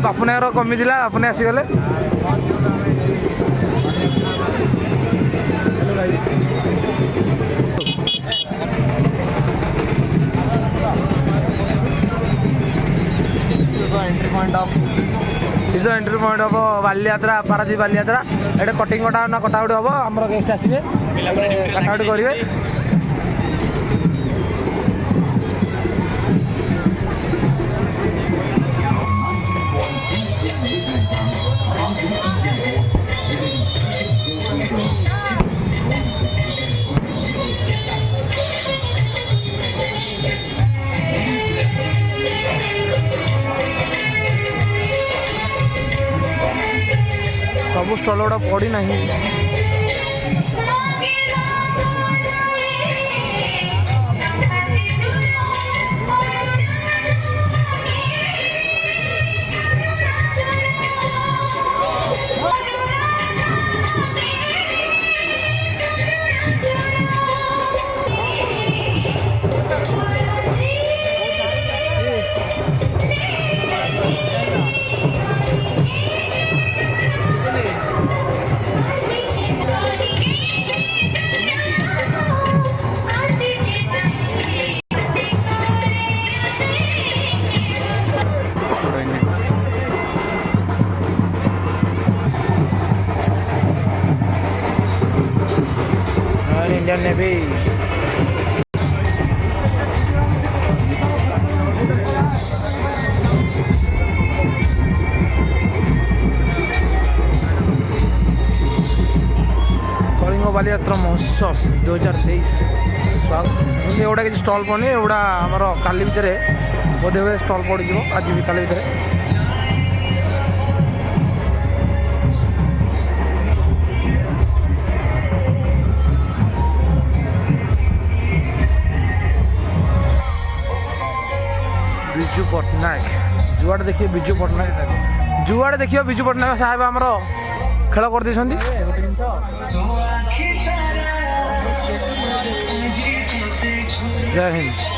बापुनार कमी थी बापुने आसीगले entry point हम बाली यात्रा पारादीप बाली यात्रा ये कटिंग कटा ना कटाउट हम आम गेस्ट आसवे कटाउट करेंगे सब स्टल गुड़ा पड़ी ना इंडियन नेवी कलिंग बाली यात्रा महोत्सव 2023 स्वागत एगुड़ा किसी स्टल पड़नी एगुड़ा आमर काली भितर बोधे हुए स्टल पड़ जाव आज भी काली भितर बिजू पट्टनायक जुआड़े देखिए बिजू पट्टनायक जुआड़े देखिए बिजू पट्टनायक साहेब आमर खेल कर जय हिंद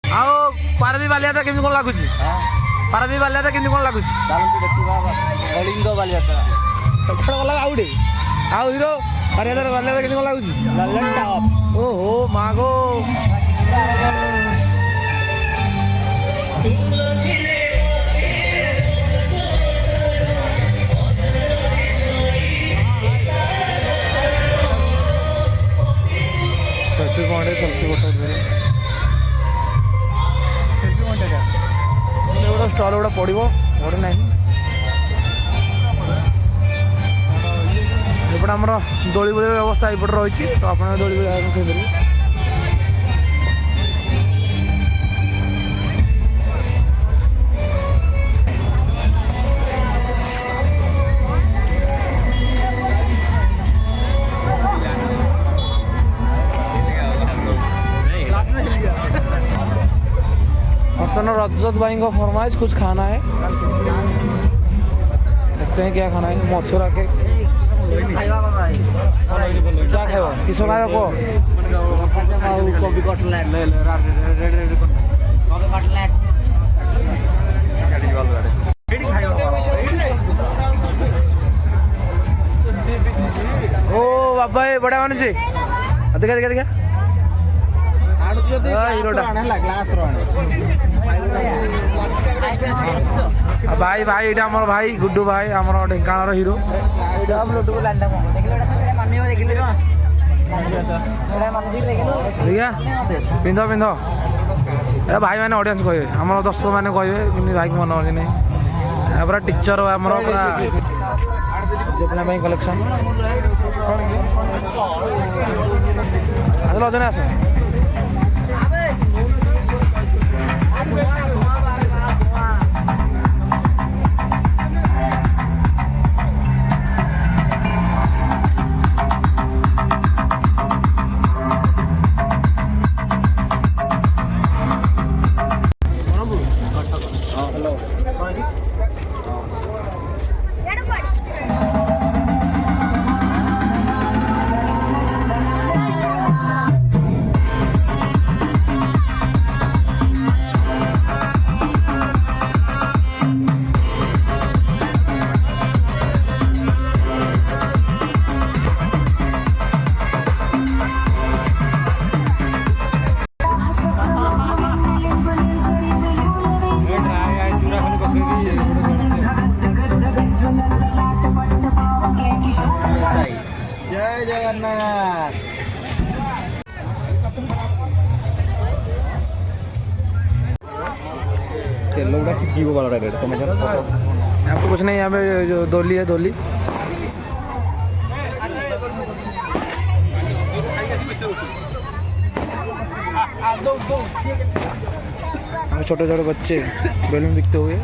आओ पारादीप बाली यात्रा केमती कौन लगुच पारादीप बाली यात्रा केमती कौन लगुच कलिंग बाली यात्रा गला आउटे आउ हिरो बाली यात्रा केमती कौन लगुच ओहो मागो सेल्फी पॉइंट सेल्फी फोटो पड़ो पड़े ना एपटे आम दोली बोली व्यवस्था एपटे रही तो आप दोली बोली खेल बर्तमान रजत भाई को फरमाइश कुछ खाना है देखते हैं क्या खाना है मछुरा के क्या खाइब किस खाइब कह कोबी कटलेट ओ बाबा ये बड़ा मानुष देखा देखा देखा भाई भाई ये आम भाई गुड्डू भाई आम ढेंकानार हिरो देखा पिंध पिंध ए भाई मैंने ऑडियंस कहे आम दर्शक मैंने कहे भाई मन अच्छे नहीं पूरा टीचर आम पूरा झिपिला कलेक्शन आस अजने आस जय जगन्नाथ लोग चिपकी को वाला रेड तो मैं यहाँ पे कुछ नहीं यहाँ पे जो दोली है दोली छोटे छोटे बच्चे बैलून बिकते हुए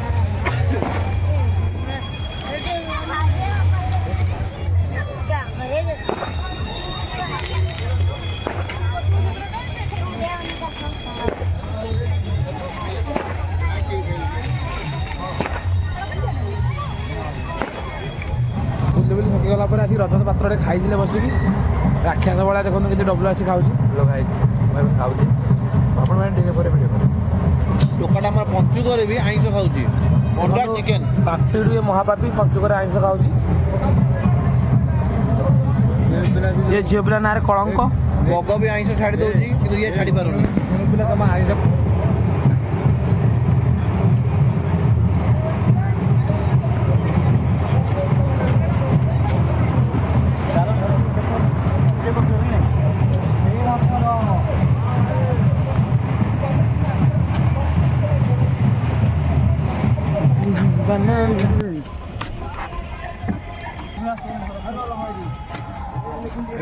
थकीगला पर आसिक रजत पात्र खाई बसिक राक्षस भाया देखो कि डब्लू आसी खाऊँ खाई खाऊँ लोकटा मोर पंचुकर भी आइंस खाऊची अंडा चिकन पापी ये महापापी पंचुकर आइंस खाऊँ ये झील पिला ना कलंक बग भी आइंस छाड़ी दौची कि ये छाड़ी पारुनी पिला तुम आइंस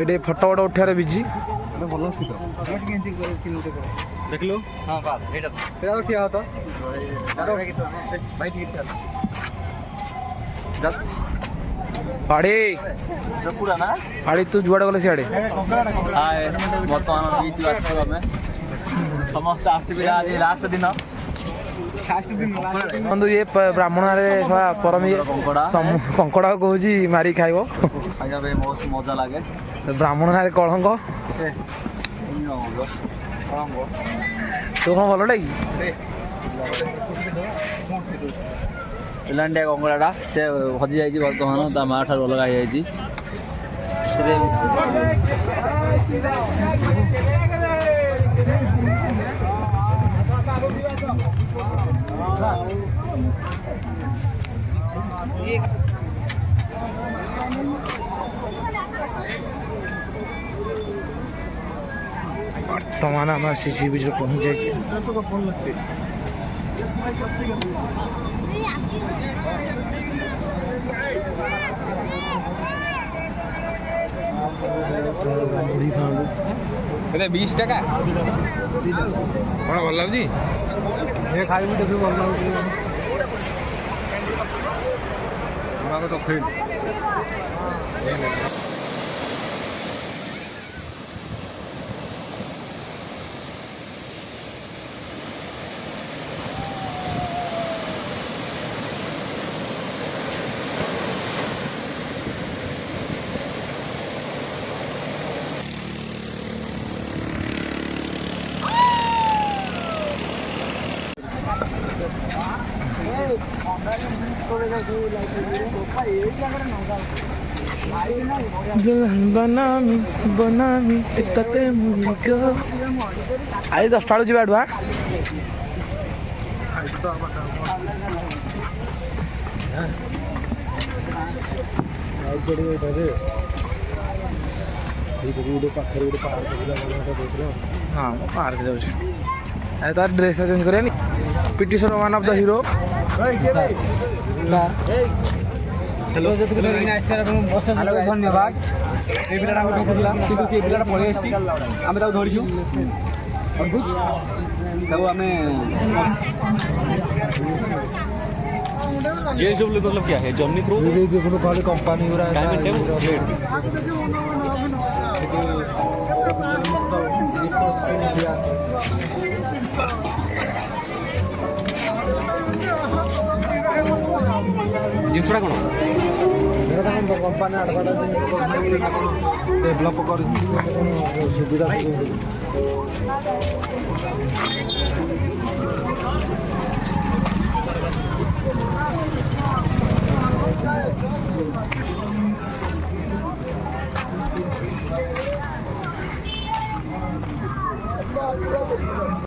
ये फटो फटो उठार बिजी देख लो हाँ बस सेटा उठिया होता भाई ठीक पाड़ी पूरा ना पाड़ी तू जुआड़े गले सियाड़े हाय बर्तमान बीच आसो आम समस्त आसबे आज लास्ट दिन बंधु ये ब्राह्मण परम कंकड़ा कहूँ मारी खाइब खाଇବା ପାଇଁ ବହୁତ ମଜା ଲାଗେ ब्राह्मण ना कलंक तू कौन भल कि ପିଲାଣ୍ଡିଆ କଙ୍କଡ଼ାଟା ସେ ହଜିଯାଇଛି ବର୍ତ୍ତମାନ ତା ମାଆ ଠାରୁ ଅଲଗା ହେଇଯାଇଛି वर्तमान आम सी सी बीच पहुँच जाए ମୁଢ଼ି ଖାଆନ୍ତୁ। କେତେ 20 টাকা କ'ଣ ଭଲ ଲାଗୁଛି? ଏ ଖାଇବି ଦେଖିବି ଭଲ ଲାଗୁଛି। ତ ଖେଳ दुल्हन बनामी बनामी एतते मुझको आई 10टा बेलू ଯିବା ଏଠୁ हाँ पार्क जाऊँ तार ड्रेस चेंज करें PT sir one of the hero hello धन्यवाद ये पिलाटा आम ठोकुला किंतु से पिलाटा पळै आसी आमे ताऊ धरिछु अद्भुत ताऊ आमे ये सब मतलब क्या है जर्नी थ्रू ये देखो खाली कंपनी पूरा जिनसटा कोन कंपनी डेभलप कर सुविधा